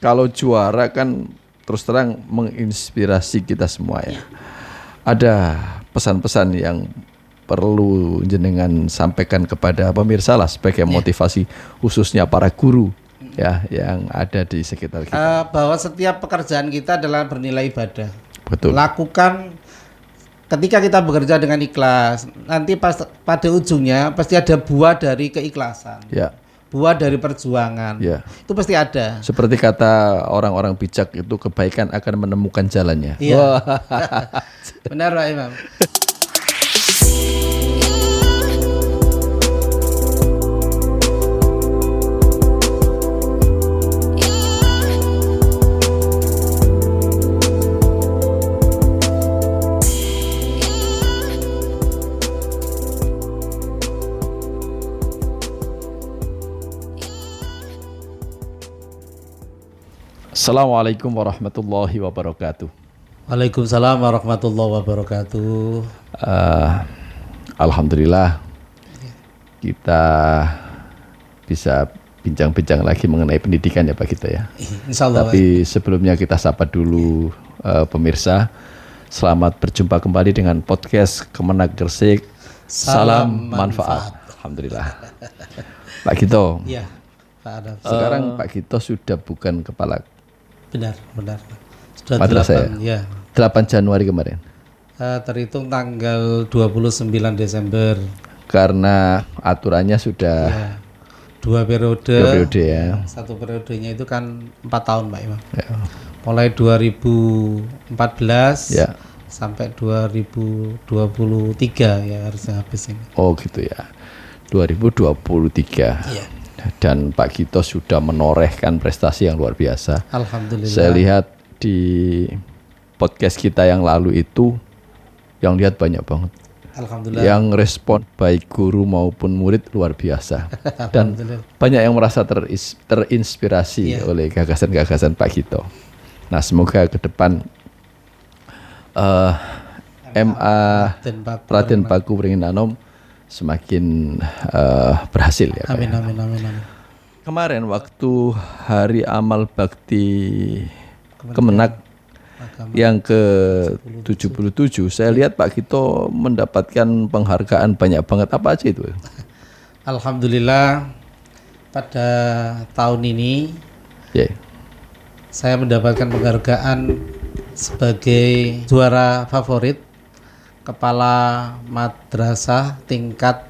kalau juara kan terus terang menginspirasi kita semua ya. Ada pesan-pesan yang perlu jenengan sampaikan kepada pemirsa lah sebagai motivasi khususnya para guru ya yang ada di sekitar kita. Bahwa setiap pekerjaan kita adalah bernilai ibadah. Betul. Lakukan ketika kita bekerja dengan ikhlas, nanti pada ujungnya pasti ada buah dari keikhlasan. Ya. Buah dari perjuangan. Ya. Itu pasti ada. Seperti kata orang-orang bijak itu kebaikan akan menemukan jalannya. Iya. Benar Pak Imam. Assalamualaikum warahmatullahi wabarakatuh. Waalaikumsalam warahmatullahi wabarakatuh. Alhamdulillah kita bisa bincang-bincang lagi mengenai pendidikan ya Pak kita ya. Insyaallah. Tapi sebelumnya kita sapa dulu pemirsa. Selamat berjumpa kembali dengan podcast Kemenag Gresik. Salam manfaat. Alhamdulillah. Pak Gito. Iya, Pak Adam. Sekarang Pak Gito sudah bukan kepala. Benar. Sudah Madrasah 8, ya. 8 Januari kemarin. Terhitung tanggal 29 Desember. Karena aturannya sudah Ya. Dua periode ya. Satu periodenya itu kan 4 tahun Pak Imam. Ya. Mulai 2014 Ya. sampai 2023 ya harusnya habis ini. Oh gitu ya. 2023. Iya. Dan Pak Gito sudah menorehkan prestasi yang luar biasa. Alhamdulillah. Saya lihat di podcast kita yang lalu itu yang lihat banyak banget. Alhamdulillah. Yang respon baik guru maupun murid luar biasa. Dan banyak yang merasa terinspirasi oleh gagasan-gagasan Pak Gito. Nah, semoga ke depan MA Raden Paku Beringin Anom semakin berhasil ya. Amin. Kemarin waktu Hari Amal Bakti Kemenag yang ke-77 saya lihat Pak Gito mendapatkan penghargaan banyak banget. Apa aja itu? Alhamdulillah pada tahun ini saya mendapatkan penghargaan sebagai juara favorit Kepala Madrasah tingkat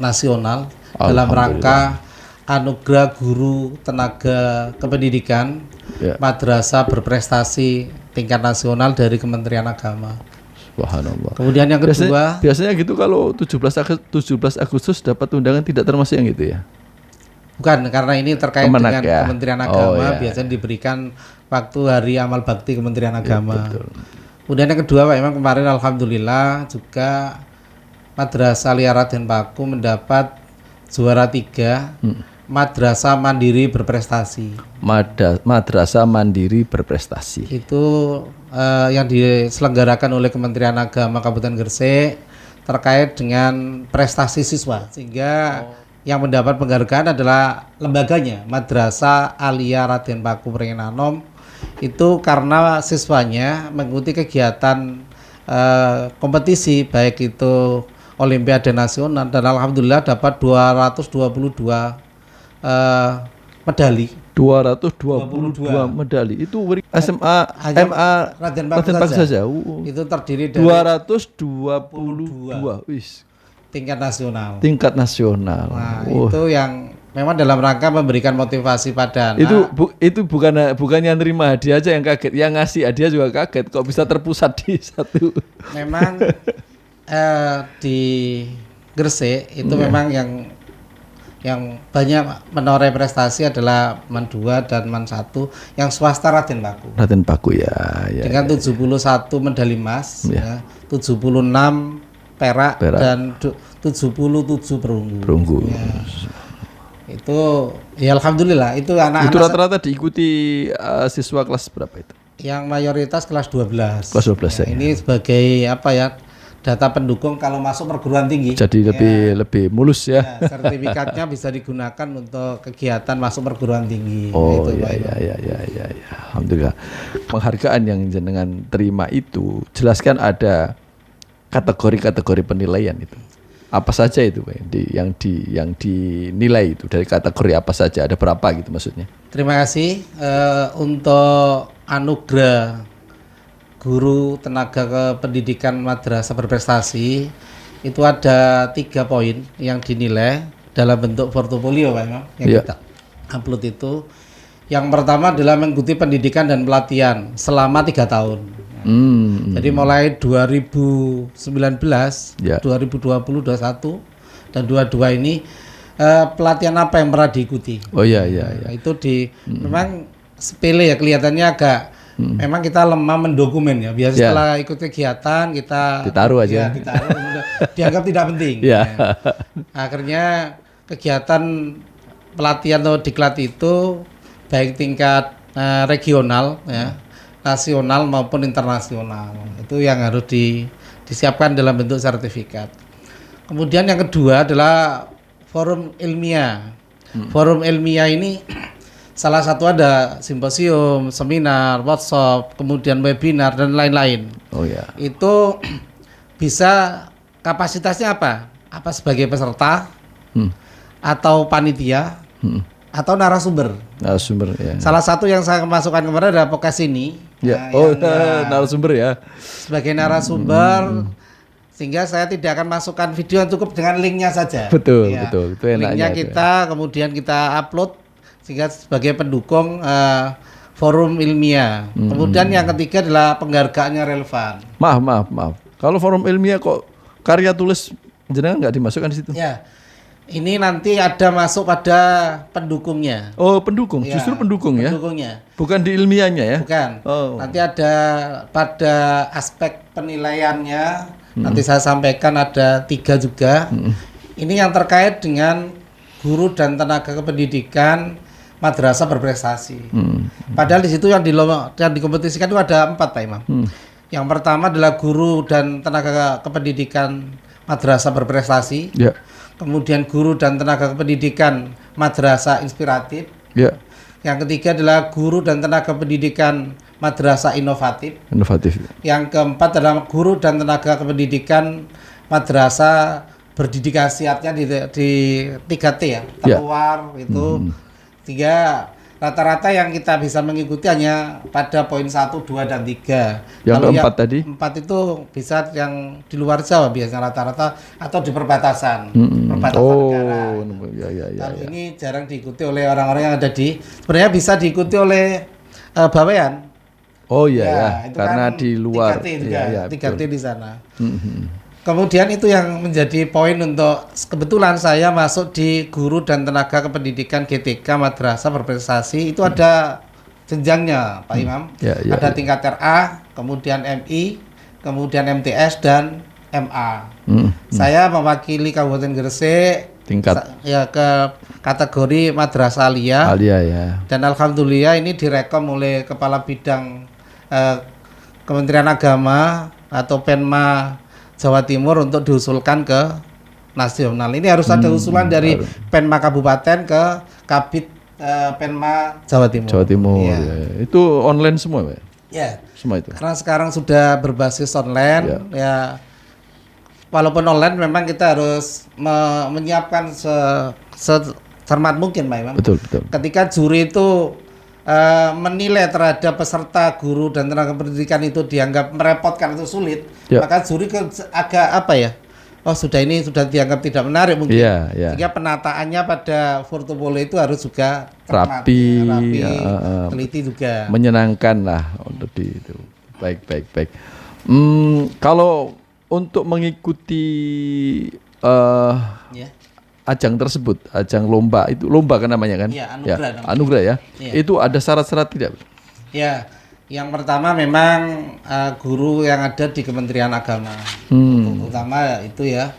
nasional dalam rangka Anugerah Guru Tenaga Kependidikan Madrasah berprestasi tingkat nasional dari Kementerian Agama. Subhanallah. Kemudian yang kedua, biasanya gitu kalau 17 Agustus dapat undangan tidak termasuk yang gitu ya? Bukan, karena ini terkait Kemenag, dengan Kementerian Agama, biasanya diberikan waktu Hari Amal Bakti Kementerian Agama. Betul. Kemudian yang kedua Pak Imam, kemarin alhamdulillah juga Madrasah Alia Raden Paku mendapat juara 3 Madrasah Mandiri Berprestasi. Madrasah Mandiri Berprestasi. Itu yang diselenggarakan oleh Kementerian Agama Kabupaten Gresik terkait dengan prestasi siswa. Sehingga yang mendapat penghargaan adalah lembaganya Madrasah Alia Raden Paku Beringin Anom. Itu karena siswanya mengikuti kegiatan kompetisi baik itu Olimpiade Nasional dan alhamdulillah dapat 222 medali. 222 medali. Itu SMA MA Raden Paku saja. Itu terdiri dari 222. Wis. Tingkat nasional. Nah, itu yang memang dalam rangka memberikan motivasi pada anak. Itu bukan yang nerima hadiah aja yang kaget, yang ngasih hadiah juga kaget kok bisa terpusat di satu. Memang di Gresik itu memang yang banyak menoreh prestasi adalah MAN 2 dan MAN 1 yang swasta Raden Paku. Raden Paku ya. Dengan 71 medali emas, 76 perak dan 77 perunggu. Ya. Itu ya alhamdulillah itu anak-anak. Itu rata-rata diikuti siswa kelas berapa itu? Yang mayoritas kelas 12. Kelas 12 ya. Ini sebagai apa ya? data pendukung kalau masuk perguruan tinggi. Jadi lebih mulus ya. Ya, sertifikatnya bisa digunakan untuk kegiatan masuk perguruan tinggi. Oh Itu, ya, ya. Alhamdulillah. Penghargaan yang jenengan terima itu, jelaskan ada kategori-kategori penilaian itu. Apa saja itu, Pak? Yang dinilai itu dari kategori apa saja? Ada berapa gitu maksudnya? Terima kasih untuk anugerah guru tenaga kependidikan madrasah berprestasi itu ada 3 poin yang dinilai dalam bentuk portofolio, Pak Imam, yang kita upload itu. Yang pertama adalah mengikuti pendidikan dan pelatihan selama 3 tahun. Jadi mulai 2019, 2020, 21 dan 22 ini pelatihan apa yang pernah diikuti? Oh iya. Itu memang sepele ya, kelihatannya agak memang kita lemah mendokumen ya. Biasa setelah ikut kegiatan kita ditaruh aja. Ya, ditaruh, dianggap tidak penting. Ya. Akhirnya kegiatan pelatihan atau diklat itu baik tingkat regional ya, nasional maupun internasional. Itu yang harus disiapkan dalam bentuk sertifikat. Kemudian yang kedua adalah forum ilmiah. Forum ilmiah ini salah satu ada simposium, seminar, workshop, kemudian webinar dan lain-lain. Oh ya. Itu bisa kapasitasnya apa? Apa sebagai peserta atau panitia atau narasumber? Narasumber ya. Salah satu yang saya masukkan kemarin adalah podcast ini. Ya. Narasumber ya. Sebagai narasumber. Sehingga saya tidak akan masukkan video yang cukup dengan linknya saja. Betul. Ya. Itu enaknya. Linknya kita kemudian kita upload sehingga sebagai pendukung forum ilmiah. Kemudian yang ketiga adalah penghargaannya relevan. Maaf. Kalau forum ilmiah kok karya tulis jenengan nggak dimasukkan di situ? Ya, ini nanti ada masuk pada pendukungnya. Oh, pendukung, Ya, justru pendukung ya? Pendukungnya. Bukan di ilmiahnya ya? Bukan. Oh. Nanti ada pada aspek penilaiannya. Nanti saya sampaikan ada 3 juga. Ini yang terkait dengan guru dan tenaga kependidikan madrasah berprestasi. Padahal di situ yang dikompetisikan itu ada 4, Pak Imam. Yang pertama adalah guru dan tenaga kependidikan madrasah berprestasi. Ya. Kemudian guru dan tenaga kependidikan madrasah inspiratif. Ya. Yang ketiga adalah guru dan tenaga pendidikan madrasah inovatif. Inovatif. Yang keempat adalah guru dan tenaga kependidikan madrasah berdedikasi, artinya di 3T ya, terluar itu. 3 rata-rata yang kita bisa mengikuti hanya pada poin 1, 2 dan 3. Yang Kalau keempat tadi? 4 itu bisa yang di luar Jawa biasanya rata-rata atau di perbatasan. Perbatasan negara. Ya. Ini jarang diikuti oleh orang-orang yang ada sebenarnya bisa diikuti oleh Bawean. Oh iya itu karena kan di luar 3T juga, 3T di sana. Kemudian itu yang menjadi poin untuk kebetulan saya masuk di guru dan tenaga kependidikan GTK madrasah berprestasi itu ada jenjangnya, Pak Imam. Ada tingkat RA, kemudian MI, kemudian MTS dan MA. Saya mewakili Kabupaten Gresik tingkat ke kategori madrasah aliyah. Ya. Dan alhamdulillah ini direkom oleh Kepala Bidang Kementerian Agama atau Penma Jawa Timur untuk diusulkan ke nasional. Ini harus ada usulan dari Penma Kabupaten ke Kabid Penma Jawa Timur. Ya. Itu online semua, Pak? Ya. Semua itu. Karena sekarang sudah berbasis online, ya. Walaupun online, memang kita harus menyiapkan secermat mungkin, Pak Imam. Betul. Ketika juri itu menilai terhadap peserta guru dan tenaga pendidikan itu dianggap merepotkan atau sulit, maka juri agak apa ya? Oh ini sudah dianggap tidak menarik mungkin. Sehingga penataannya pada portofolio itu harus juga rapi, teliti juga. Menyenangkan lah untuk itu. Baik. Kalau untuk mengikuti ajang tersebut, ajang lomba itu, lomba kan namanya kan? Ya, anugerah ya. Itu ada syarat-syarat tidak? Ya, yang pertama memang guru yang ada di Kementerian Agama, utama itu ya.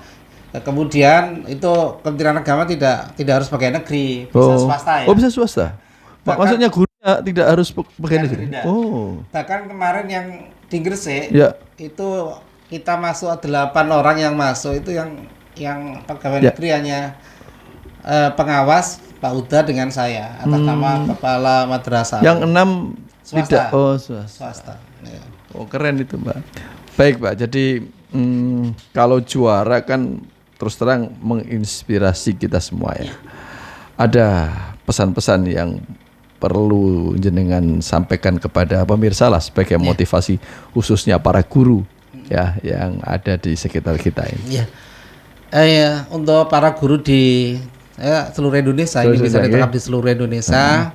Kemudian itu Kementerian Agama tidak harus pegawai negeri, bisa swasta ya. Oh, bisa swasta. Maksudnya gurunya tidak harus pegawai negeri. Bahkan kemarin yang di Gresik itu kita masuk 8 orang yang masuk itu yang pegawai negeri hanya pengawas Pak Uda dengan saya atas nama kepala madrasah. Yang 6 Swasta. tidak. Oh, swasta. Ya. Oh, keren itu, Mbak. Baik, Pak. Jadi kalau juara kan terus terang menginspirasi kita semua ya. Ada pesan-pesan yang perlu jenengan sampaikan kepada pemirsa lah sebagai motivasi khususnya para guru ya yang ada di sekitar kita ini. Ya. Untuk para guru di seluruh Indonesia, ini bisa ditangkap di seluruh Indonesia.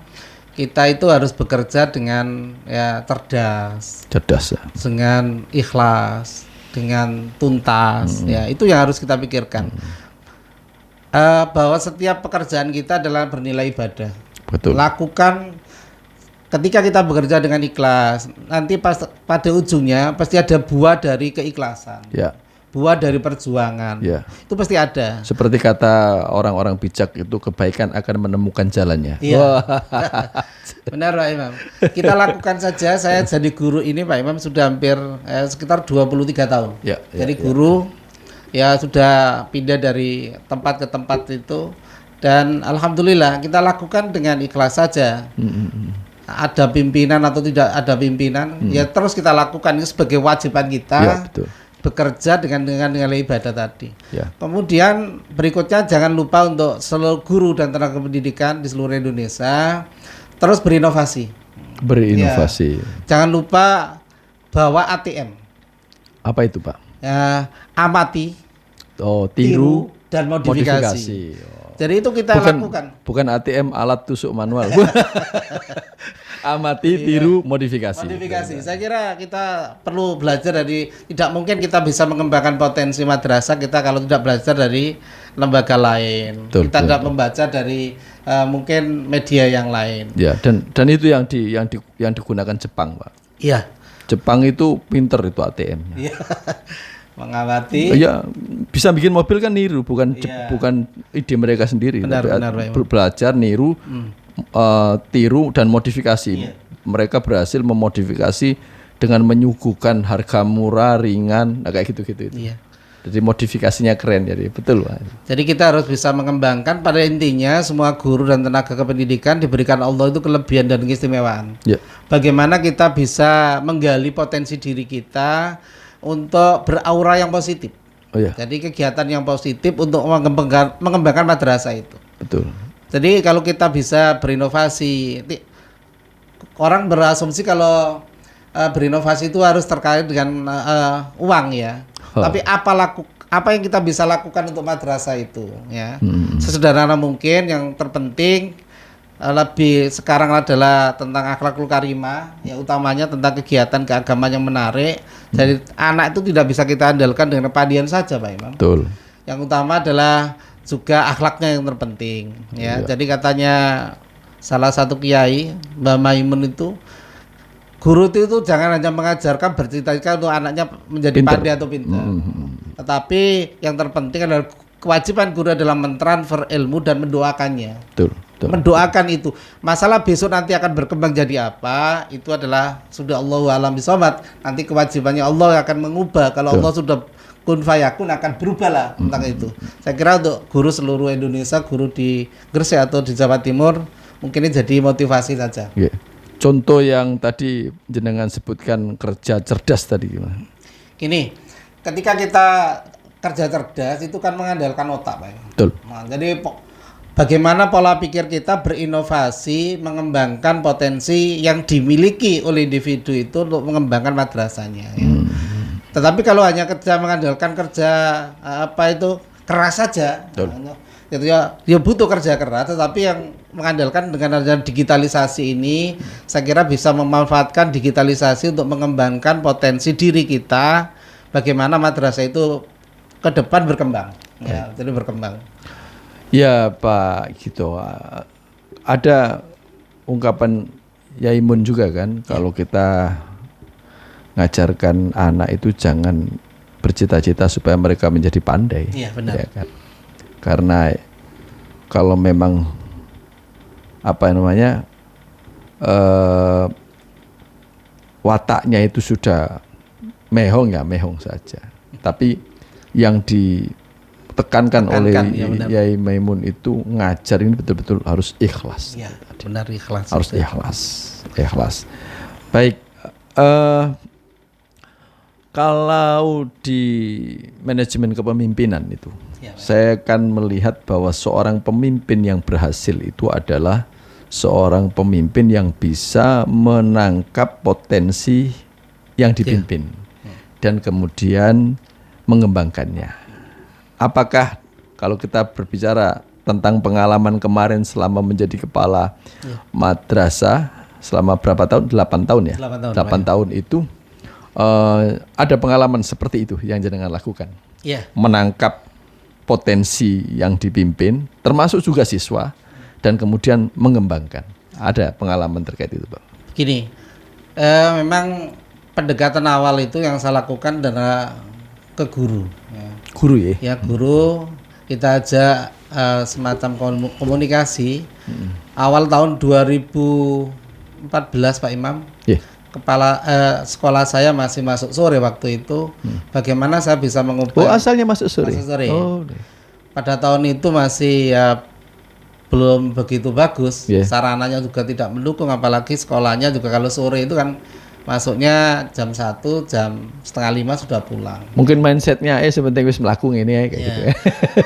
Kita itu harus bekerja dengan cerdas ya. Dengan ikhlas, dengan tuntas. Ya, itu yang harus kita pikirkan. Bahwa setiap pekerjaan kita adalah bernilai ibadah. Betul. Lakukan ketika kita bekerja dengan ikhlas, nanti pada ujungnya pasti ada buah dari keikhlasan. Ya. Buah dari perjuangan. Ya. Itu pasti ada. Seperti kata orang-orang bijak itu kebaikan akan menemukan jalannya. Iya. Benar Pak Imam. Kita lakukan saja. Saya jadi guru ini Pak Imam sudah hampir sekitar 23 tahun. Ya, jadi guru ya sudah pindah dari tempat ke tempat itu. Dan alhamdulillah kita lakukan dengan ikhlas saja. Ada pimpinan atau tidak ada pimpinan, ya terus kita lakukan itu sebagai wajiban kita. Ya, betul. Bekerja dengan nilai ibadah tadi. Ya. Kemudian berikutnya jangan lupa untuk seluruh guru dan tenaga pendidikan di seluruh Indonesia terus berinovasi. Berinovasi. Ya. Jangan lupa bawa ATM. Apa itu, Pak? Ya, amati, tiru dan modifikasi. Jadi itu kita lakukan. Bukan ATM alat tusuk manual. Amati, tiru, modifikasi. Modifikasi. Saya kira kita perlu belajar dari, tidak mungkin kita bisa mengembangkan potensi madrasah kita kalau tidak belajar dari lembaga lain. Kita tidak membaca dari mungkin media yang lain. Ya, dan itu yang digunakan Jepang, Pak. Iya. Jepang itu pinter itu ATM. Iya. Mengamati. Ya, bisa bikin mobil kan niru, bukan ide mereka sendiri. Benar, belajar niru, tiru dan modifikasi. Iya. Mereka berhasil memodifikasi dengan menyuguhkan harga murah, ringan, kayak gitu-gitu itu. Iya. Jadi modifikasinya keren, jadi betul, Pak. Jadi kita harus bisa mengembangkan. Pada intinya semua guru dan tenaga kependidikan diberikan Allah itu kelebihan dan keistimewaan. Ya. Bagaimana kita bisa menggali potensi diri kita untuk beraura yang positif. Oh, ya. Jadi kegiatan yang positif untuk mengembangkan madrasah itu. Betul. Jadi kalau kita bisa berinovasi, orang berasumsi kalau berinovasi itu harus terkait dengan uang ya. Tapi apa yang kita bisa lakukan untuk madrasah itu ya. Sesederhana mungkin, yang terpenting lebih sekarang adalah tentang akhlakul karimah, ya utamanya tentang kegiatan keagamaan yang menarik. Jadi anak itu tidak bisa kita andalkan dengan kepandaian saja, Pak Imam. Betul. Yang utama adalah juga akhlaknya yang terpenting ya. Jadi katanya salah satu kiai, Mbak Maimun itu, guru itu jangan hanya mengajarkan bercita-cita untuk anaknya menjadi pandai atau pintar. Tetapi yang terpenting adalah kewajiban guru adalah mentransfer ilmu dan mendoakannya. Betul. Mendoakan itu. Masalah besok nanti akan berkembang jadi apa, itu adalah sudah Allahu a'lam bishawab. Nanti kewajibannya Allah akan mengubah. Kalau Allah sudah kun fayakun akan berubahlah tentang itu. Saya kira untuk guru seluruh Indonesia, guru di Gresik atau di Jawa Timur, mungkin ini jadi motivasi saja. Yeah. Contoh yang tadi jenengan sebutkan kerja cerdas tadi gimana? Gini, ketika kita kerja cerdas itu kan mengandalkan otak, Pak. Betul. Nah, jadi bagaimana pola pikir kita berinovasi, mengembangkan potensi yang dimiliki oleh individu itu untuk mengembangkan madrasahnya. Ya. Tetapi kalau hanya mengandalkan kerja keras saja, itu ya butuh kerja keras. Tetapi yang mengandalkan dengan adanya digitalisasi ini, saya kira bisa memanfaatkan digitalisasi untuk mengembangkan potensi diri kita. Bagaimana madrasah itu ke depan berkembang, ya, jadi berkembang. Ya Pak, gitu. Ada ungkapan Yaimun juga kan, kalau kita ngajarkan anak itu jangan bercita-cita supaya mereka menjadi pandai. Iya benar. Ya kan? Karena kalau memang wataknya itu sudah mehong saja. Tapi yang ditekankan oleh Yai Maimun itu ngajar ini betul-betul harus ikhlas. Ya, benar ikhlas. Harus ikhlas. Baik, kalau di manajemen kepemimpinan itu, saya akan melihat bahwa seorang pemimpin yang berhasil itu adalah seorang pemimpin yang bisa menangkap potensi yang dipimpin dan kemudian mengembangkannya. Apakah kalau kita berbicara tentang pengalaman kemarin selama menjadi kepala madrasah selama berapa tahun? 8 tahun ya? 8 tahun itu ada pengalaman seperti itu yang jenengan lakukan. Menangkap potensi yang dipimpin, termasuk juga siswa, dan kemudian mengembangkan. Ada pengalaman terkait itu, Pak? Gini, memang pendekatan awal itu yang saya lakukan adalah ke guru. Guru ya? Ya, guru. Kita ajak semacam komunikasi. Awal tahun 2014, Pak Imam. Kepala sekolah saya masih masuk sore waktu itu. Bagaimana saya bisa mengubah? Asalnya masuk sore. Pada tahun itu masih belum begitu bagus. Sarananya juga tidak mendukung, apalagi sekolahnya juga kalau sore itu kan masuknya jam 1, jam 4:30 sudah pulang. Mungkin mindsetnya sebentar wis melaku ini kayak gitu ya.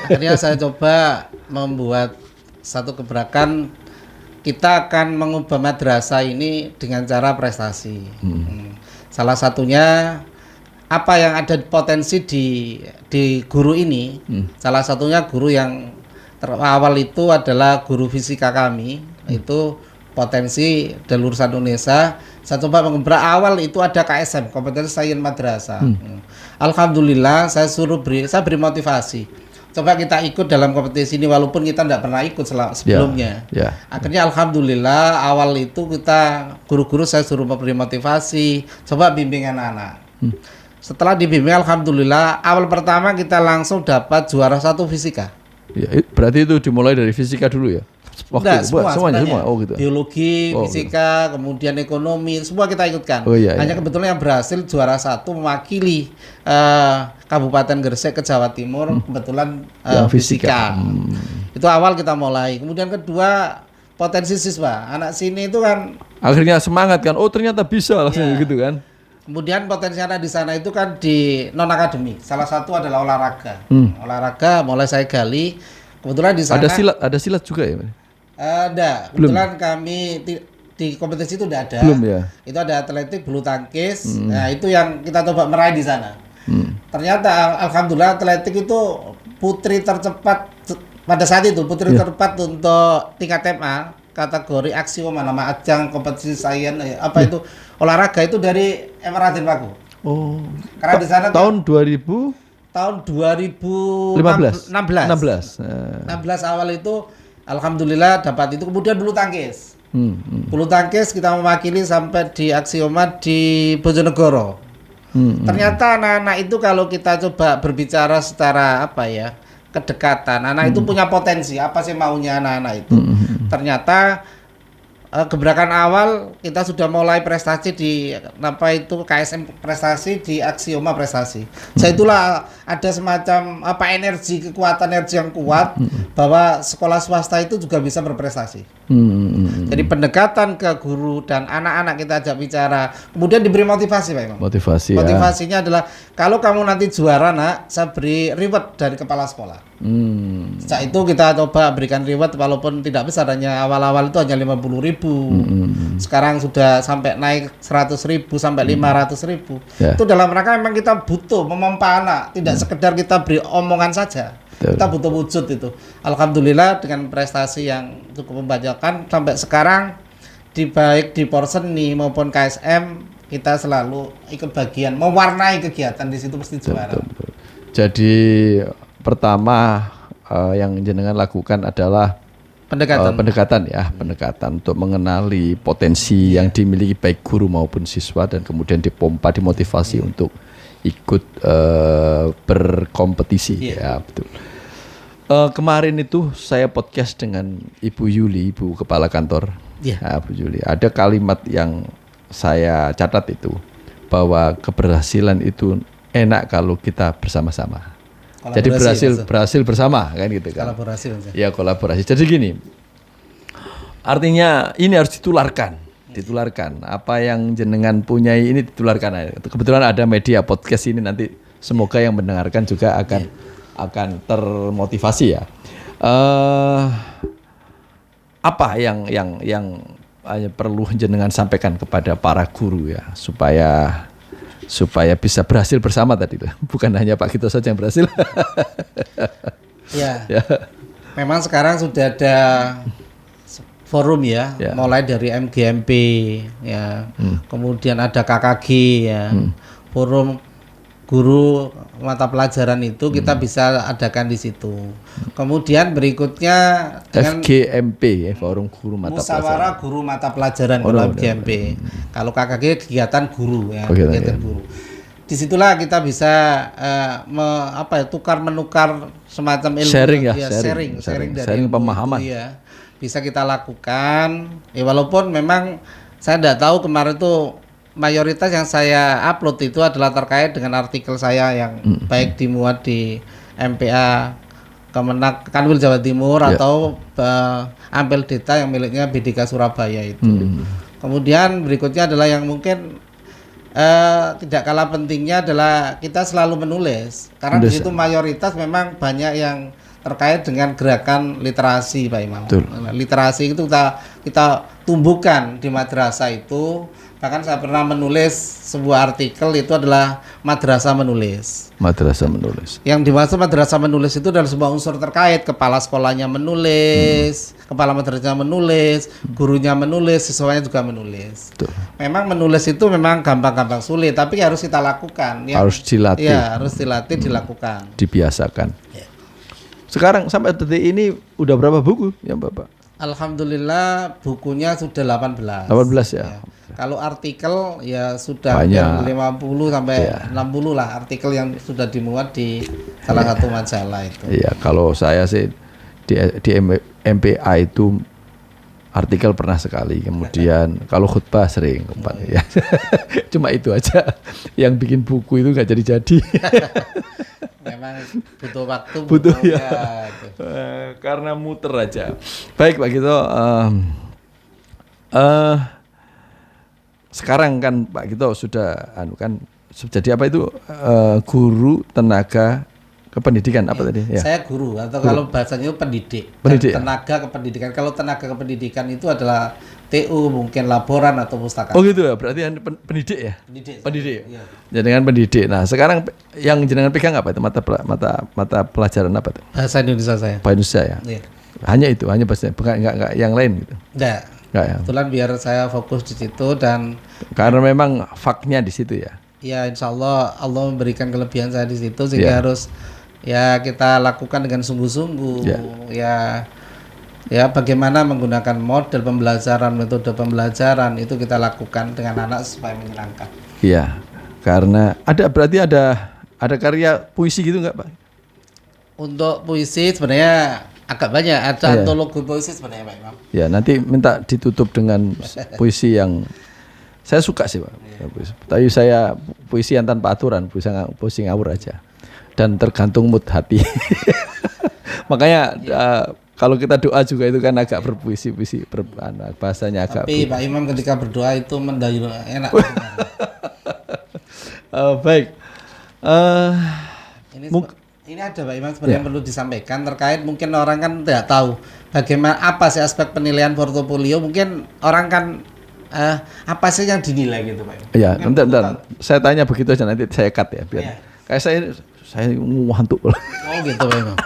Akhirnya saya coba membuat satu gebrakan, kita akan mengubah madrasah ini dengan cara prestasi. Salah satunya apa yang ada potensi di guru ini. Salah satunya guru yang awal itu adalah guru fisika kami, itu potensi dari lulusan Indonesia. Saya coba menggebrak awal itu ada KSM, kompetensi sains madrasah. Alhamdulillah saya beri motivasi. Coba kita ikut dalam kompetisi ini walaupun kita tidak pernah ikut sebelumnya. Akhirnya alhamdulillah awal itu kita guru-guru saya suruh memberi motivasi, coba bimbing anak-anak. Setelah dibimbing alhamdulillah awal pertama kita langsung dapat juara 1 fisika. Berarti itu dimulai dari fisika dulu ya? Semuanya semua. Gitu. Biologi, fisika, kemudian ekonomi, semua kita ikutkan. Hanya kebetulan yang berhasil juara 1 mewakili Kabupaten Gresik ke Jawa Timur, kebetulan fisika. Itu awal kita mulai. Kemudian kedua, potensi siswa. Anak sini itu kan akhirnya semangat kan, ternyata bisa langsung gitu kan. Kemudian potensi anak di sana itu kan di non akademik. Salah satu adalah olahraga. Olahraga mulai saya gali. Kebetulan di sana ada silat juga ya? Ada. Kebetulan kami di kompetisi itu tidak ada. Belum ya. Itu ada atletik, bulu tangkis. Nah, itu yang kita coba meraih di sana. Ternyata alhamdulillah atletik itu putri tercepat pada saat itu, putri tercepat untuk tingkat MA kategori aksioma, nama ajang kompetisi sains itu olahraga itu dari MA Raden Paku. Karena di sana tahun 2016 awal itu alhamdulillah dapat itu. Kemudian bulu tangkis. Bulu tangkis kita mewakili sampai di aksioma di Bojonegoro. Ternyata anak-anak itu kalau kita coba berbicara secara kedekatan, anak itu punya potensi, apa sih maunya anak-anak itu. Ternyata gebrakan awal kita sudah mulai prestasi di KSM prestasi, di aksioma prestasi. Saya itulah ada semacam kekuatan energi yang kuat bahwa sekolah swasta itu juga bisa berprestasi. Jadi pendekatan ke guru dan anak-anak kita ajak bicara, kemudian diberi motivasi, Pak Imam. Motivasinya adalah kalau kamu nanti juara, nak, saya beri reward dari kepala sekolah. Sejak itu kita coba berikan reward walaupun tidak besar, hanya awal-awal itu hanya 50.000. Sekarang sudah sampai naik 100.000 sampai 500.000. Itu dalam rangka memang kita butuh memompa anak, tidak sekedar kita beri omongan saja. Kita butuh wujud itu. Alhamdulillah dengan prestasi yang cukup membanggakan sampai sekarang baik di Porseni maupun KSM kita selalu ikut bagian mewarnai kegiatan di situ pasti juara. Jadi pertama yang jenengan lakukan adalah pendekatan untuk mengenali potensi yang dimiliki baik guru maupun siswa dan kemudian dipompa, dimotivasi untuk ikut berkompetisi. Ya, betul. Kemarin itu saya podcast dengan Ibu Yuli, Ibu Kepala Kantor. Bu Yuli. Ada kalimat yang saya catat itu bahwa keberhasilan itu enak kalau kita bersama-sama. Jadi berhasil bersama kan gitu kan. Kolaborasi. Ya kolaborasi. Jadi gini, artinya ini harus ditularkan. Apa yang jenengan punyai ini ditularkan. Kebetulan ada media podcast ini, nanti semoga yang mendengarkan juga akan termotivasi ya. Apa yang perlu jenengan sampaikan kepada para guru ya supaya bisa berhasil bersama tadi, bukan hanya Pak Gito saja yang berhasil. Ya. Memang sekarang sudah ada forum ya, mulai dari MGMP ya, kemudian ada KKG ya, forum guru mata pelajaran itu kita bisa adakan di situ. Kemudian berikutnya dengan FGMP ya, forum guru mata musyawarah guru mata pelajaran kalau MGMP. Kalau KKG kegiatan guru ya, kegiatan guru. Disitulah kita bisa tukar menukar semacam ilmu, sharing pemahaman. Ya, bisa kita lakukan. Ya walaupun memang saya tidak tahu kemarin itu mayoritas yang saya upload itu adalah terkait dengan artikel saya yang baik dimuat di MPA Kemenak Kanwil Jawa Timur atau Ampel Data yang miliknya BDK Surabaya itu. Kemudian berikutnya adalah yang mungkin tidak kalah pentingnya adalah kita selalu menulis karena di situ mayoritas memang banyak yang terkait dengan gerakan literasi Pak Imam. Literasi itu kita tumbuhkan di madrasah itu. Bahkan saya pernah menulis sebuah artikel itu adalah madrasah menulis. Madrasah menulis. Yang dimaksud madrasah menulis itu adalah sebuah unsur terkait, kepala sekolahnya menulis, kepala madrasahnya menulis, gurunya menulis, siswanya juga menulis. Betul. Memang menulis itu memang gampang-gampang sulit, tapi harus kita lakukan. Harus dilatih. Ya, harus dilatih, dilakukan. Dibiasakan. Ya. Sekarang sampai detik ini udah berapa buku ya Bapak? Alhamdulillah bukunya sudah 18. 18 ya. Kalau artikel ya sudah 50 sampai 60 lah artikel yang sudah dimuat di salah satu majalah itu. Iya, kalau saya sih di MPA itu artikel pernah sekali, kemudian kalau khutbah sering ya. Cuma itu aja yang bikin buku itu nggak jadi-jadi. Memang butuh waktu, butuh ya. Karena muter aja. Baik Pak Gito, sekarang kan Pak Gito sudah jadi apa itu guru tenaga kependidikan apa tadi? Ya. Saya guru atau kalau bahasanya itu pendidik. Tenaga kependidikan. Kalau tenaga kependidikan itu adalah TU mungkin laboran atau pustaka. Oh gitu ya, berarti pendidik ya? Pendidik. Ya. Jenengan pendidik. Nah sekarang yang jenengan pegang apa itu mata pelajaran apa itu? Bahasa Indonesia saya. Bahasa Indonesia ya. Iya. Hanya itu, hanya bahasa, bukan enggak yang lain gitu. Enggak ya. Kebetulan biar saya fokus di situ dan karena memang faknya di situ ya. Ya insya Allah memberikan kelebihan saya di situ sehingga harus ya kita lakukan dengan sungguh-sungguh. Ya bagaimana menggunakan model pembelajaran, metode pembelajaran itu kita lakukan dengan anak supaya menyenangkan. Iya, karena berarti ada karya puisi gitu nggak Pak? Untuk puisi sebenarnya agak banyak, ada antologi puisi sebenarnya Pak Imam. Ya nanti minta ditutup dengan puisi yang saya suka sih Pak. Tapi saya puisi yang tanpa aturan, puisi ngawur aja dan tergantung mood hati. Makanya kalau kita doa juga itu kan agak berpuisi-puisi, bahasanya agak. Tapi Pak Imam ketika berdoa itu mendayu enak. Baik. Ini ada Pak Imam sebenarnya yang perlu disampaikan terkait mungkin orang kan tidak tahu bagaimana apa sih aspek penilaian portofolio. Mungkin orang kan apa sih yang dinilai gitu Pak Imam? Iya, nanti saya tanya begitu aja nanti saya cut ya biar. Kayak saya ngantuk. Oh gitu Pak Imam.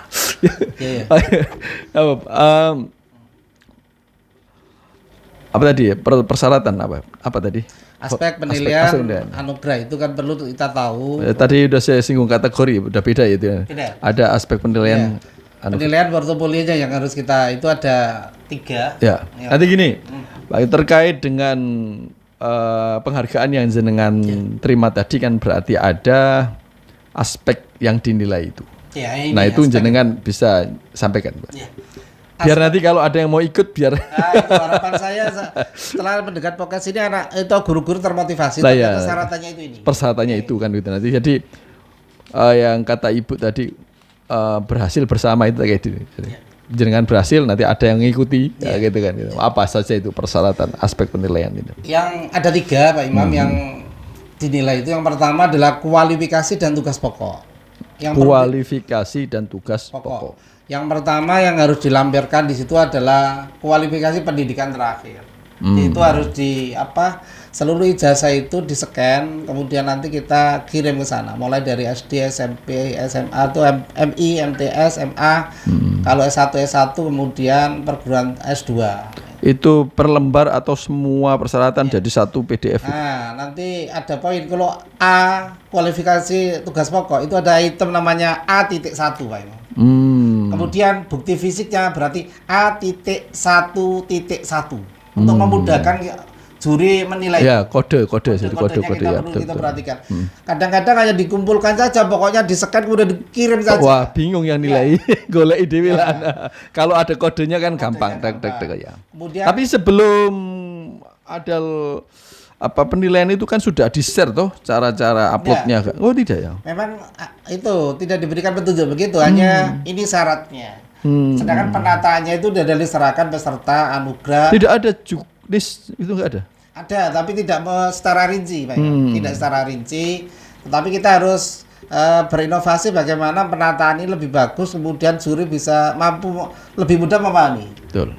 Apa tadi persyaratan apa tadi aspek penilaian anugerah itu kan perlu kita tahu. Tadi udah saya singgung kategori udah beda itu ya. Ada aspek penilaian penilaian portofolionya yang harus kita itu ada 3 ya. Nanti gini terkait dengan penghargaan yang jenengan terima tadi kan berarti ada aspek yang dinilai itu. Nah itu jenengan bisa sampaikan Pak. Biar nanti kalau ada yang mau ikut biar Nah, itu harapan saya setelah mendekat podcast ini anak itu guru-guru termotivasi. Lah, Ternyata ya. syaratannya itu ini. persyaratannya itu kan gitu nanti. Jadi yang kata Ibu tadi berhasil bersama itu kayak gitu. Jadi, jenengan berhasil nanti ada yang mengikuti ya, gitu kan. Gitu. Apa saja itu persyaratan aspek penilaian itu? Yang ada 3 Pak Imam yang dinilai itu. Yang pertama adalah kualifikasi dan tugas pokok. Kualifikasi dan tugas pokok. Yang pertama yang harus dilampirkan di situ adalah kualifikasi pendidikan terakhir. Itu harus seluruh ijazah itu di-scan, kemudian nanti kita kirim ke sana. Mulai dari SD, SMP, SMA atau MI, MTS, MA. Kalau S1, S1 kemudian perguruan S2. Itu per lembar atau semua persyaratan jadi satu PDF? Nah, nanti ada poin kalau A kualifikasi tugas pokok itu ada item namanya A.1 Pak Imam. Kemudian bukti fisiknya berarti A.1.1 untuk memudahkan juri menilai. Ya, kode jadi kode kita ya. perlu kita perhatikan. Kadang-kadang hanya dikumpulkan saja, pokoknya di-scan kemudian dikirim saja. Wah, bingung yang nilai. Golek dhewe lah. Kalau ada kodenya kan gampang tek ya. Kemudian Tapi sebelum ada penilaian itu kan sudah di-share toh cara-cara uploadnya. Oh, tidak ya. memang itu tidak diberikan petunjuk begitu, hanya ini syaratnya. Sedangkan penataannya itu sudah diserahkan peserta anugerah. Tidak ada juknis itu enggak ada. Ada, tapi tidak secara rinci, Pak. Tidak secara rinci, tetapi kita harus berinovasi bagaimana penataan ini lebih bagus, kemudian juri bisa mampu lebih mudah memahami. Betul.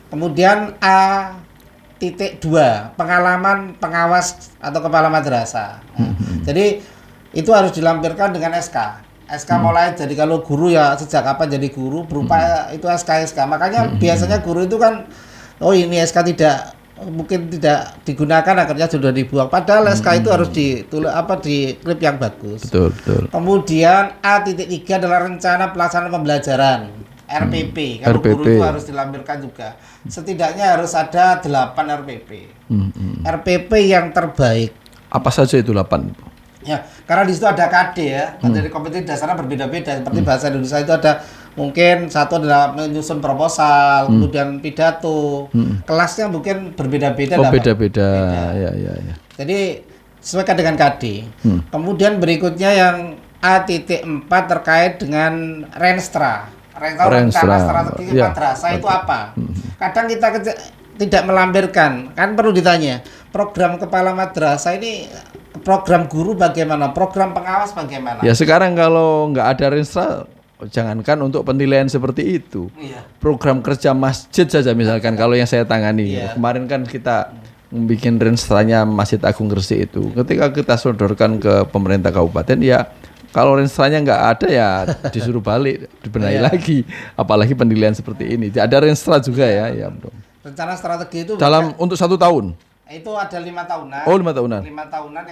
Kemudian A.2 pengalaman pengawas atau kepala madrasah. Jadi itu harus dilampirkan dengan SK. SK mulai jadi kalau guru ya sejak kapan jadi guru berupa itu SK. Makanya biasanya guru itu kan ini SK mungkin tidak digunakan akhirnya sudah dibuang. Padahal SK itu harus ditulis di klip yang bagus. Betul. Kemudian A.3 adalah rencana pelaksanaan pembelajaran. RPP. Kalau RPP. guru itu harus dilampirkan juga. Setidaknya harus ada 8 RPP. RPP yang terbaik. Apa saja itu 8? Ya, karena di situ ada KD ya. Dari kompetisi dasarnya berbeda-beda. Seperti bahasa Indonesia itu ada mungkin satu adalah menyusun proposal, kemudian pidato. Kelasnya mungkin berbeda-beda. Oh, beda-beda. Ya. Jadi sesuaikan dengan KD. Kemudian berikutnya yang A.4 terkait dengan Renstra. Rencana strategi madrasah itu apa? Kadang kita tidak melampirkan, kan perlu ditanya. Program kepala madrasah ini, program guru bagaimana? Program pengawas bagaimana? Ya sekarang kalau nggak ada Renstra, jangankan untuk penilaian seperti itu. Program kerja masjid saja misalkan kalau yang saya tangani. Kemarin kan kita bikin Renstranya Masjid Agung Gresik itu. Ketika kita sodorkan ke pemerintah kabupaten ya, kalau Renstranya nggak ada ya disuruh balik, dibenahi lagi. Apalagi penilaian seperti ini. Ada Renstra juga ya. Rencana strategi itu untuk 1 tahun. Itu ada 5 tahunan. Oh, 5 tahunan. 5 tahunan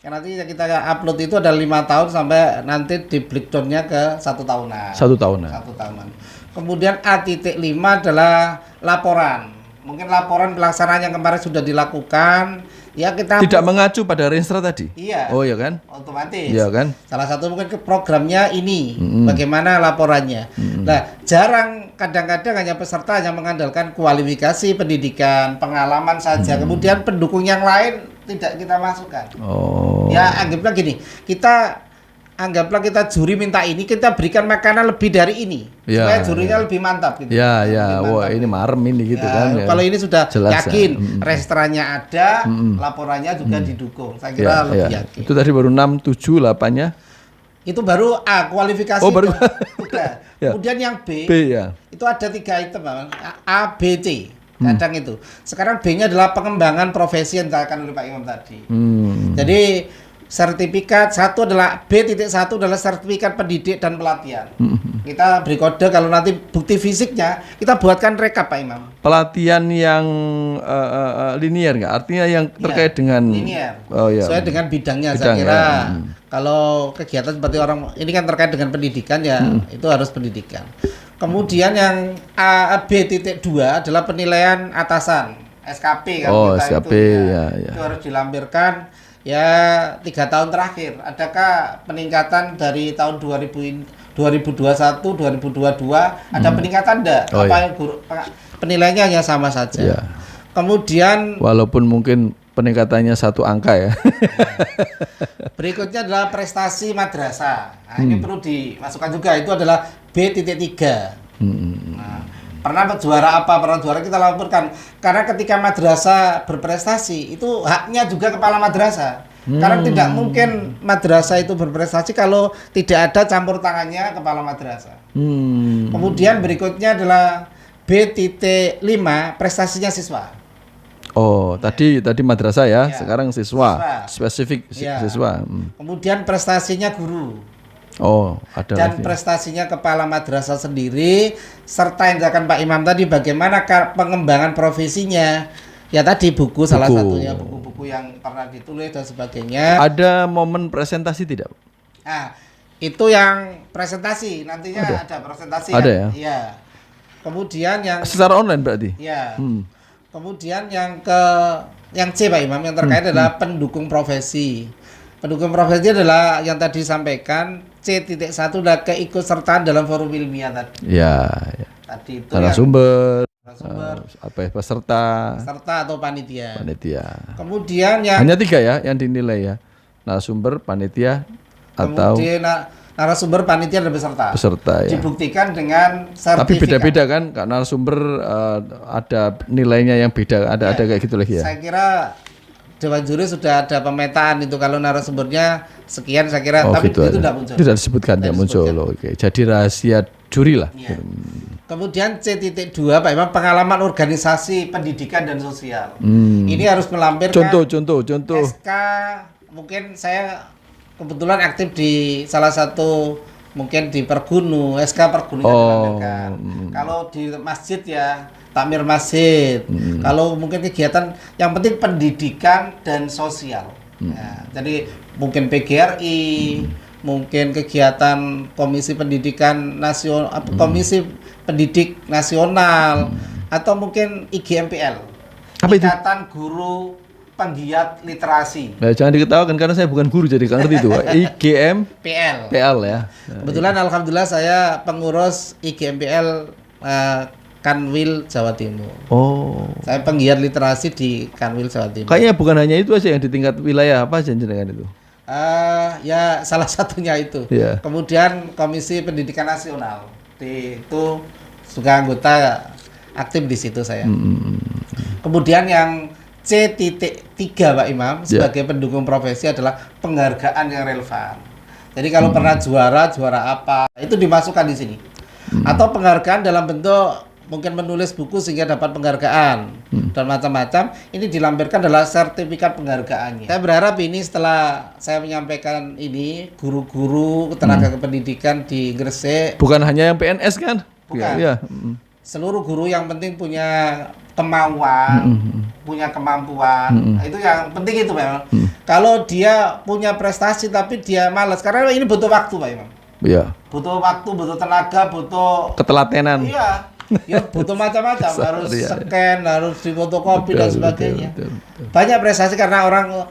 yang nanti kita upload itu ada 5 tahun sampai nanti di breakdownnya ke 1 tahunan. 1 tahunan. 1 tahunan. Kemudian A.5 adalah laporan. Mungkin laporan pelaksanaan yang kemarin sudah dilakukan. Ya kita tidak mengacu pada Renstra tadi. Iya. Oh iya kan? Otomatis. Iya kan? Salah satu mungkin ke programnya ini, bagaimana laporannya. Nah, jarang kadang-kadang hanya peserta hanya mengandalkan kualifikasi pendidikan, pengalaman saja. Kemudian pendukung yang lain tidak kita masukkan. Oh. Ya anggaplah gini, anggaplah kita juri minta ini, kita berikan makanan lebih dari ini, supaya jurinya lebih mantap gitu. Ya. Wah, ini marem ini gitu kan. Ya. Kalau ini sudah jelas, yakin, restranya ada, laporannya juga didukung. Saya kira lebih yakin. Itu tadi baru 6, 7, 8-nya. Itu baru A, kualifikasi. Oh, baru. Kemudian yang B ya. Itu ada 3 item, A, B, C. Kadang itu. Sekarang B-nya adalah pengembangan profesi yang dikatakan oleh Pak Imam tadi. Jadi sertifikat 1 adalah B.1 adalah sertifikat pendidik dan pelatihan. Kita beri kode kalau nanti bukti fisiknya kita buatkan rekap Pak Imam. Pelatihan yang linier nggak? Artinya yang terkait dengan linier. Oh iya. Sesuai dengan bidangnya saya kira. Kalau kegiatan seperti orang ini kan terkait dengan pendidikan ya itu harus pendidikan. Kemudian yang B.2 adalah penilaian atasan SKP kan SKP itu, itu harus dilampirkan. Ya 3 tahun terakhir, adakah peningkatan dari tahun 2020 2021, 2022 ada peningkatan enggak? Oh, Apa iya. yang penilaiannya hanya sama saja. Iya. Kemudian Walaupun mungkin peningkatannya satu angka ya. berikutnya adalah prestasi madrasah. Nah, ini perlu dimasukkan juga, itu adalah B.3. Nah, pernah juara apa? Pernah juara kita laporkan. Karena ketika madrasah berprestasi, itu haknya juga kepala madrasah. Karena tidak mungkin madrasah itu berprestasi kalau tidak ada campur tangannya kepala madrasah. Kemudian berikutnya adalah B.5, prestasinya siswa. Oh, tadi madrasah ya, Iya. sekarang siswa, Siswa. spesifik Iya. siswa. Kemudian prestasinya guru. Oh, ada Dan lagi. prestasinya kepala madrasah sendiri, serta yang dilakukan Pak Imam tadi bagaimana pengembangan profesinya. Ya tadi buku salah satunya, buku-buku yang pernah ditulis dan sebagainya. Ada momen presentasi tidak? Nah, itu yang presentasi, nantinya ada presentasi. Ada kan? ya? Iya. Kemudian yang Secara online berarti? ya. Kemudian yang C Pak Imam yang terkait adalah pendukung profesi. Pendukung profesi adalah yang tadi disampaikan, C.1 adalah keikutsertaan dalam forum ilmiah tadi. Ya, ya. Tadi itu Narasumber, narasumber, apa ya, peserta, peserta atau panitia. panitia. Kemudian yang Hanya 3 ya yang dinilai ya. Narasumber, panitia, atau kemudian narasumber, panitia dan peserta. peserta ya. Dibuktikan dengan sertifikat. Tapi beda-beda kan, Kak, narasumber ada nilainya yang beda, ada kayak gitu lagi ya. Saya kira Dewan Juri sudah ada pemetaan itu, kalau narasumbernya sekian saya kira, Oh, tapi gitu itu ada. tidak muncul. Tidak disebutkan, tidak muncul. Oke, jadi rahasia juri lah. Iya. Kemudian C.2 Pak Imam, pengalaman organisasi pendidikan dan sosial. Ini harus melampirkan Contoh. SK. Mungkin saya kebetulan aktif di salah satu, mungkin di Pergunu, SK Pergunu yang dilampirkan. Kalau di masjid ya takmir masjid. Kalau mungkin kegiatan yang penting pendidikan dan sosial. Nah, jadi mungkin PGRI, mungkin kegiatan Komisi Pendidikan Nasional, Komisi Pendidik Nasional, atau mungkin IGMPL. Apa itu? Ikatan Guru Penggiat Literasi. Nah, jangan diketawakan karena saya bukan guru jadi nggak ngerti itu. IGM PL. PL ya. Kebetulan alhamdulillah saya pengurus IGMPL Kanwil Jawa Timur. Oh. Saya penggiat literasi di Kanwil Jawa Timur. Kayaknya bukan hanya itu aja yang di tingkat wilayah, apa aja jenengan itu? Ya salah satunya itu. Iya. Kemudian Komisi Pendidikan Nasional, itu juga anggota aktif di situ saya. Kemudian yang C.3 Pak Imam sebagai pendukung profesi adalah penghargaan yang relevan. Jadi kalau pernah juara apa, itu dimasukkan di sini. Atau penghargaan dalam bentuk mungkin menulis buku sehingga dapat penghargaan dan macam-macam, ini dilampirkan adalah sertifikat penghargaannya. Saya berharap ini setelah saya menyampaikan ini, guru-guru tenaga kependidikan di Gresik, Bukan hanya yang PNS kan? Bukan. Iya. seluruh guru yang penting punya kemauan, punya kemampuan. Itu yang penting itu, Pak Imam. Kalau dia punya prestasi tapi dia malas, karena ini butuh waktu, Pak Imam. Iya. Butuh waktu, butuh tenaga, butuh Ketelatenan. iya, ya butuh macam-macam, harus Iya. scan, harus difotokopi dan sebagainya. betul. Banyak prestasi karena orang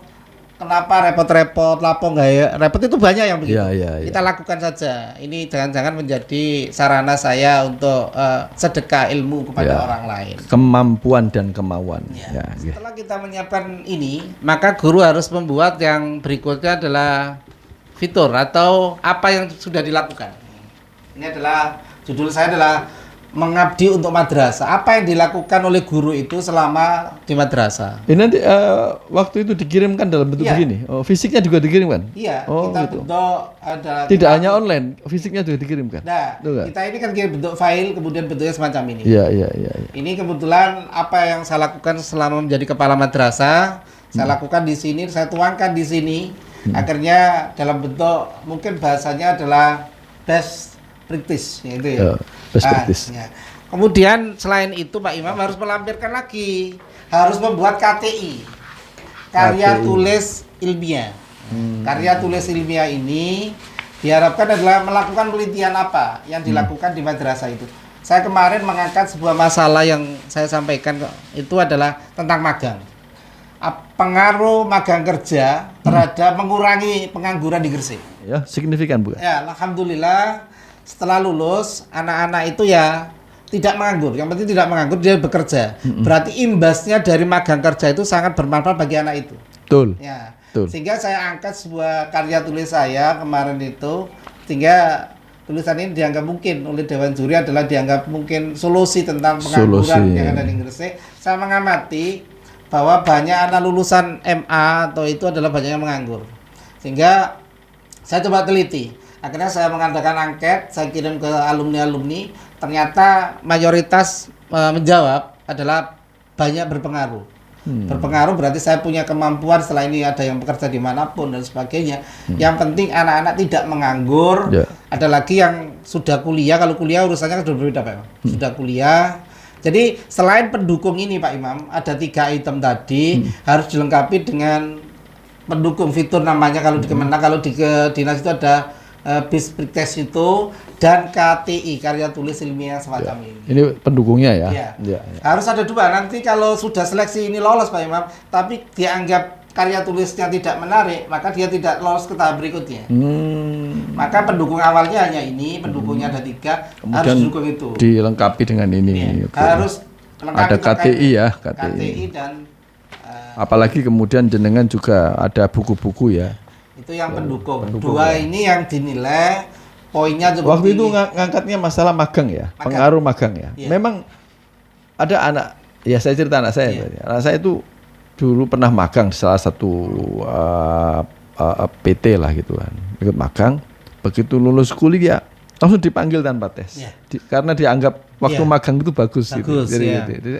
kenapa repot-repot, lapo nggak ya? Repot itu banyak yang begitu. Iya. Kita lakukan saja. Ini jangan-jangan menjadi sarana saya untuk sedekah ilmu kepada Iya. orang lain. Kemampuan dan kemauan. Ya. Ya, iya. Setelah kita menyiapkan ini, maka guru harus membuat yang berikutnya adalah fitur atau apa yang sudah dilakukan. Ini adalah judul saya adalah mengabdi untuk madrasah. Apa yang dilakukan oleh guru itu selama di madrasah? Ini nanti waktu itu dikirimkan dalam bentuk Iya. begini. Oh, fisiknya juga dikirimkan? Iya, Oh, kita gitu. bentuk ada. Tidak hanya online, fisiknya juga dikirimkan. Nah, Tuh, nggak? kita ini kan kirim bentuk file, kemudian bentuknya semacam ini. Iya. Ini kebetulan apa yang saya lakukan selama menjadi kepala madrasah, saya lakukan di sini, saya tuangkan di sini. Akhirnya dalam bentuk mungkin bahasanya adalah best practice, yaitu ya. Ya, best practice. Ya. Kemudian selain itu Pak Imam harus melampirkan lagi, harus membuat KTI, karya KTI. tulis ilmiah. Karya tulis ilmiah ini diharapkan adalah melakukan penelitian apa yang dilakukan di madrasah itu. Saya kemarin mengangkat sebuah masalah yang saya sampaikan itu adalah tentang magang. Pengaruh magang kerja terhadap mengurangi pengangguran di Gresik. Ya, signifikan bukan? Ya, alhamdulillah setelah lulus anak-anak itu ya tidak menganggur. Yang penting tidak menganggur, dia bekerja. Berarti imbasnya dari magang kerja itu sangat bermanfaat bagi anak itu. Betul. Ya. Betul. Sehingga saya angkat sebuah karya tulis saya kemarin itu, sehingga tulisan ini dianggap mungkin oleh Dewan Juri adalah dianggap mungkin solusi tentang pengangguran yang ada di Gresik. Saya mengamati bahwa banyak anak lulusan MA atau itu adalah banyak yang menganggur. Sehingga saya coba teliti. Akhirnya saya mengadakan angket, saya kirim ke alumni-alumni. Ternyata mayoritas menjawab adalah banyak berpengaruh. Berpengaruh berarti saya punya kemampuan, setelah ini ada yang bekerja dimanapun dan sebagainya. Yang penting anak-anak tidak menganggur. Ada lagi yang sudah kuliah. Kalau kuliah urusannya sudah berbeda Pak Imam. Sudah kuliah. Jadi selain pendukung ini Pak Imam, ada 3 item tadi harus dilengkapi dengan pendukung fitur namanya kalau di Kemenang. Kalau di dinas itu ada Bispritkes itu dan KTI, karya tulis ilmiah semacam ini. Ini pendukungnya ya? Ya. Harus ada 2. Nanti kalau sudah seleksi ini lolos Pak Imam, tapi dianggap karya tulisnya tidak menarik, maka dia tidak lolos ke tahap berikutnya. Maka pendukung awalnya hanya ini, pendukungnya ada 3, kemudian harus didukung itu. Dilengkapi dengan ini. Harus ada KTI ya, KTI dan apalagi kemudian jenengan juga ada buku-buku ya. Itu yang pendukung 2 ini yang dinilai poinnya cukup waktu tinggi. itu ngangkatnya masalah magang ya, pengaruh magang ya. Memang ada anak, ya saya cerita anak saya. Anak saya itu dulu pernah magang di salah satu PT lah gitu kan, ikut magang. Begitu lulus kuliah langsung dipanggil tanpa tes, karena dianggap waktu magang itu bagus gitu.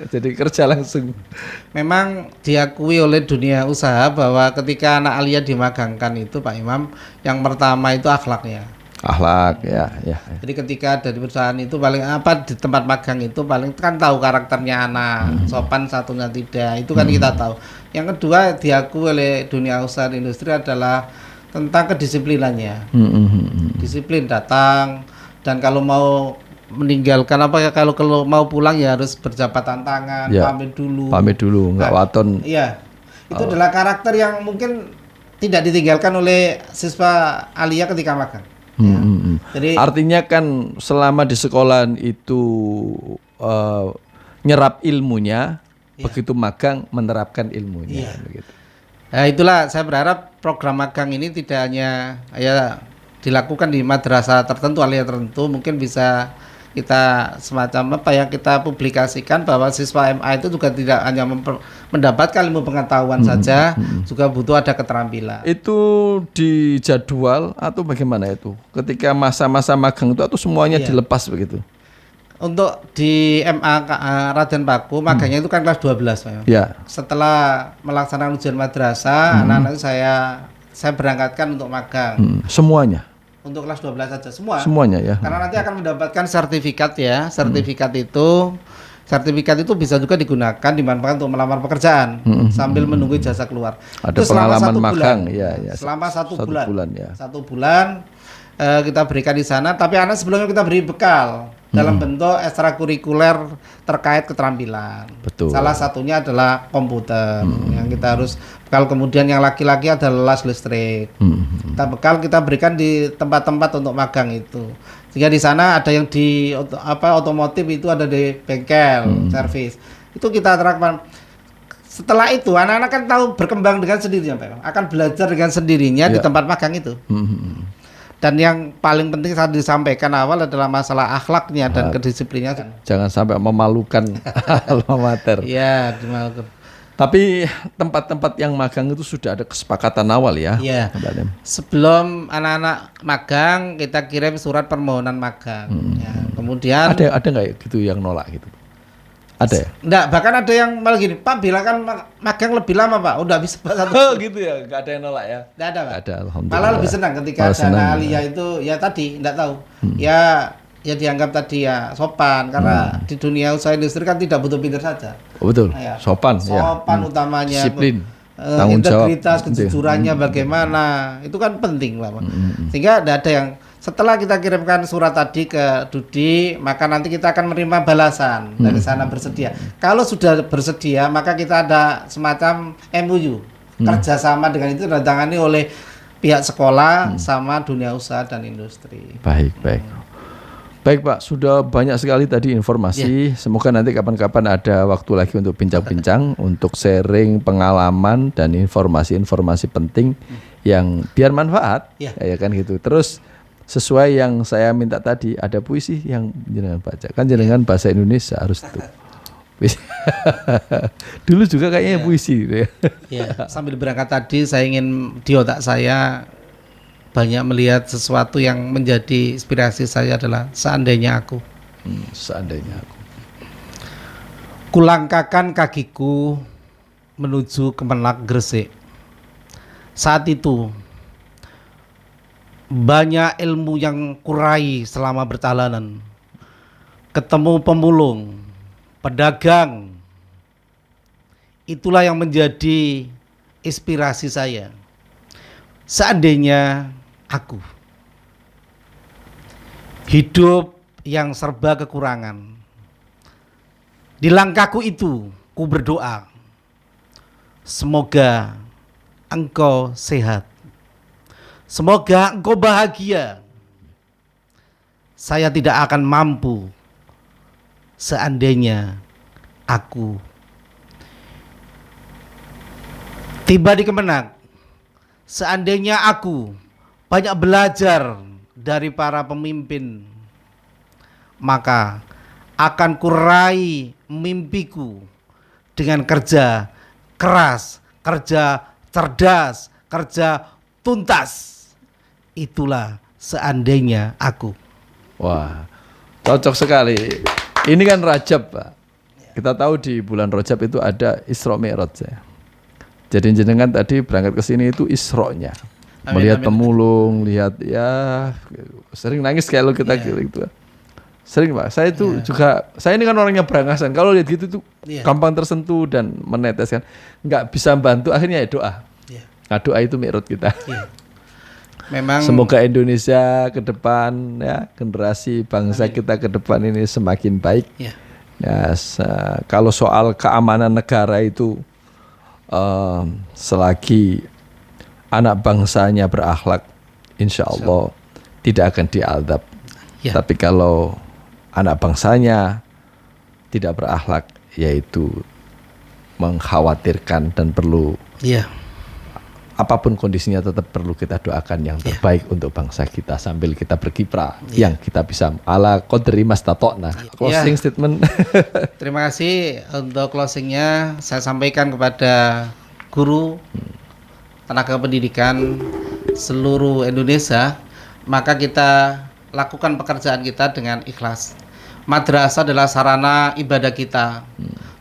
Jadi kerja langsung. Memang diakui oleh dunia usaha bahwa ketika anak alia dimagangkan itu Pak Imam, yang pertama itu akhlaknya. Akhlak ya. Jadi ketika ada di perusahaan itu paling apa di tempat magang itu paling kan tahu karakternya anak, sopan satunya tidak, itu kan kita tahu. Yang kedua diakui oleh dunia usaha dan industri adalah tentang kedisiplinannya. Disiplin datang, dan kalau mau meninggalkan kalau mau pulang ya harus berjabatan tangan, pamit dulu, nggak waton. Iya, itu adalah karakter yang mungkin tidak ditinggalkan oleh siswa alia ketika magang. Jadi artinya kan selama di sekolah itu nyerap ilmunya, begitu magang menerapkan ilmunya. Begitu. Nah, itulah saya berharap program magang ini tidak hanya dilakukan di madrasah tertentu, alia tertentu, mungkin bisa kita semacam kita publikasikan bahwa siswa MA itu juga tidak hanya mendapatkan ilmu pengetahuan saja, juga butuh ada keterampilan. Itu di jadwal atau bagaimana itu? Ketika masa-masa magang itu atau semuanya dilepas begitu? Untuk di MA Raden Paku magangnya itu kan kelas 12 Pak. Setelah melaksanakan ujian madrasah, anak-anak saya berangkatkan untuk magang. Semuanya? Untuk kelas 12 saja semuanya ya. Karena nanti akan mendapatkan sertifikat ya. Sertifikat itu bisa juga digunakan dimanfaatkan untuk melamar pekerjaan sambil menunggu ijazah keluar. Ada itu pengalaman magang selama satu bulan. 1 bulan kita berikan di sana, tapi anak sebelumnya kita beri bekal dalam bentuk ekstrakurikuler terkait keterampilan. Betul. Salah satunya adalah komputer yang kita harus bekal, kemudian yang laki-laki adalah las listrik. Kita berikan di tempat-tempat untuk magang itu. Sehingga di sana ada yang di otomotif, itu ada di bengkel, servis. Itu kita terapkan. Setelah itu anak-anak kan tahu berkembang dengan sendirinya, Pak. Akan belajar dengan sendirinya di tempat magang itu. Dan yang paling penting saat disampaikan awal adalah masalah akhlaknya dan kedisiplinnya. Jangan sampai memalukan alma mater. Iya, dimalukan. Tapi tempat-tempat yang magang itu sudah ada kesepakatan awal ya. Iya. Sebelum anak-anak magang kita kirim surat permohonan magang. Kemudian ada nggak gitu yang nolak gitu? Ada ya? Enggak, bahkan ada yang malah gini, Pak bilang magang lebih lama Pak, udah bisa Oh gitu ya, nggak ada yang nolak ya? Nggak ada Pak. Ada, alhamdulillah. Malah lebih senang ketika ada anak alia itu ya tadi, nggak tahu. Ya dianggap tadi ya sopan, karena di dunia usaha industri kan tidak butuh pintar saja. Betul, sopan utamanya. Disiplin, tanggung jawab. Integritas, kejujurannya bagaimana, itu kan penting Pak. Sehingga tidak ada yang, setelah kita kirimkan surat tadi ke Dudi, maka nanti kita akan menerima balasan dari sana bersedia. Kalau sudah bersedia, maka kita ada semacam MOU, kerjasama dengan itu ditangani oleh pihak sekolah sama dunia usaha dan industri. Baik. Baik Pak, sudah banyak sekali tadi informasi. Semoga nanti kapan-kapan ada waktu lagi untuk bincang-bincang, untuk sharing pengalaman dan informasi-informasi penting yang biar manfaat, ya kan gitu. Terus sesuai yang saya minta tadi, ada puisi yang jenengan baca. Kan jenengan bahasa Indonesia harus tuh. Dulu juga kayaknya puisi gitu ya. Ya, sambil berangkat tadi saya ingin di otak saya banyak melihat sesuatu yang menjadi inspirasi saya adalah seandainya aku. Seandainya aku. Kulangkakan kakiku menuju Kemenag Gresik. Saat itu banyak ilmu yang kurai selama berjalanan. Ketemu pemulung, pedagang. Itulah yang menjadi inspirasi saya. Seandainya aku hidup yang serba kekurangan, di langkahku itu ku berdoa, semoga engkau sehat, semoga engkau bahagia. Saya tidak akan mampu seandainya aku tiba di Kemenag. Seandainya aku banyak belajar dari para pemimpin, maka akan kurai mimpiku dengan kerja keras, kerja cerdas, kerja tuntas. Itulah seandainya aku. Wah, cocok sekali. Ini kan Rajab, Pak. Kita tahu di bulan Rajab itu ada Isra Mi'raj ya. Jadi jenengan tadi berangkat ke sini itu Isra-nya. Melihat pemulung, lihat ya sering nangis kayak lo kita gitu. Sering Pak. Saya itu juga, saya ini kan orangnya berangasan. Kalau lihat gitu tuh gampang tersentuh dan meneteskan. Nggak bisa bantu, akhirnya ya doa. Nah, doa itu mi'raj kita. Memang semoga Indonesia ke depan ya, generasi bangsa kita ke depan ini semakin baik. Ya, kalau soal keamanan negara itu selagi anak bangsanya berakhlak, insya Allah tidak akan diazab. Tapi kalau anak bangsanya tidak berakhlak, yaitu mengkhawatirkan dan perlu apapun kondisinya tetap perlu kita doakan yang terbaik untuk bangsa kita sambil kita berkiprah yang kita bisa ala qadri mastata'na. Closing statement. Terima kasih untuk closingnya. Saya sampaikan kepada guru tenaga pendidikan seluruh Indonesia, maka kita lakukan pekerjaan kita dengan ikhlas. Madrasah adalah sarana ibadah kita.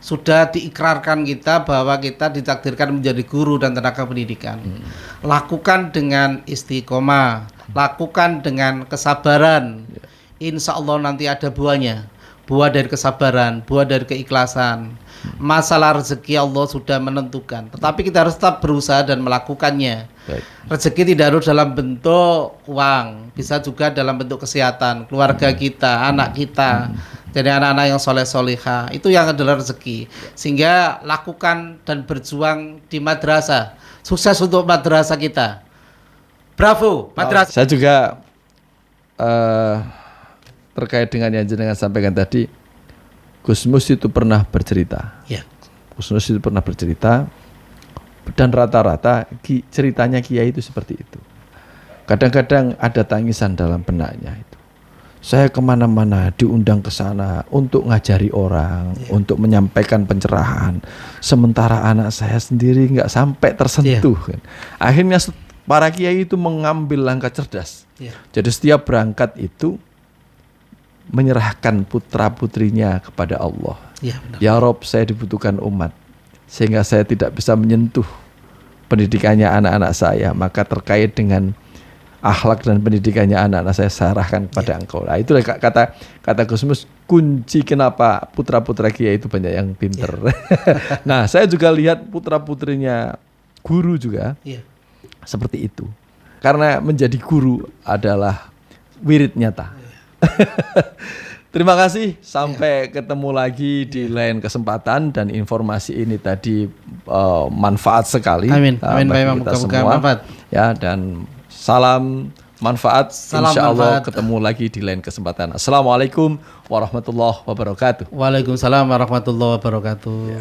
Sudah diikrarkan kita bahwa kita ditakdirkan menjadi guru dan tenaga pendidikan. Lakukan dengan istiqomah, lakukan dengan kesabaran. Insya Allah nanti ada buahnya. Buah dari kesabaran, buah dari keikhlasan. Masalah rezeki Allah sudah menentukan, tetapi kita harus tetap berusaha dan melakukannya. Rezeki tidak harus dalam bentuk uang, bisa juga dalam bentuk kesehatan, keluarga kita, anak kita. Jadi anak-anak yang soleh-solihah, itu yang adalah rezeki. Sehingga lakukan dan berjuang di madrasah. Sukses untuk madrasah kita. Bravo, madrasah. Saya juga terkait dengan yang jenengan sampaikan tadi, Gus Mus itu pernah bercerita. Gus Mus itu pernah bercerita, dan rata-rata ceritanya kiai itu seperti itu. Kadang-kadang ada tangisan dalam benaknya itu. Saya kemana-mana diundang ke sana untuk ngajari orang, untuk menyampaikan pencerahan. Sementara anak saya sendiri nggak sampai tersentuh. Kan. Akhirnya para kiai itu mengambil langkah cerdas. Jadi setiap berangkat itu menyerahkan putra-putrinya kepada Allah. Ya Rob, saya dibutuhkan umat. Sehingga saya tidak bisa menyentuh pendidikannya anak-anak saya. Maka terkait dengan akhlak dan pendidikannya anak-anak saya serahkan kepada engkau. Nah, itu kata Gus Mus, kunci kenapa putra-putra kiai itu banyak yang pinter. Nah, saya juga lihat putra-putrinya guru juga seperti itu. Karena menjadi guru adalah wirid nyata. Terima kasih, sampai ketemu lagi di lain kesempatan, dan informasi ini tadi manfaat sekali. Amin. Bagi kita semua. Manfaat. Ya, dan salam manfaat. Salam Insya Allah manfaat. ketemu lagi di lain kesempatan. Assalamualaikum warahmatullahi wabarakatuh. Waalaikumsalam warahmatullahi wabarakatuh.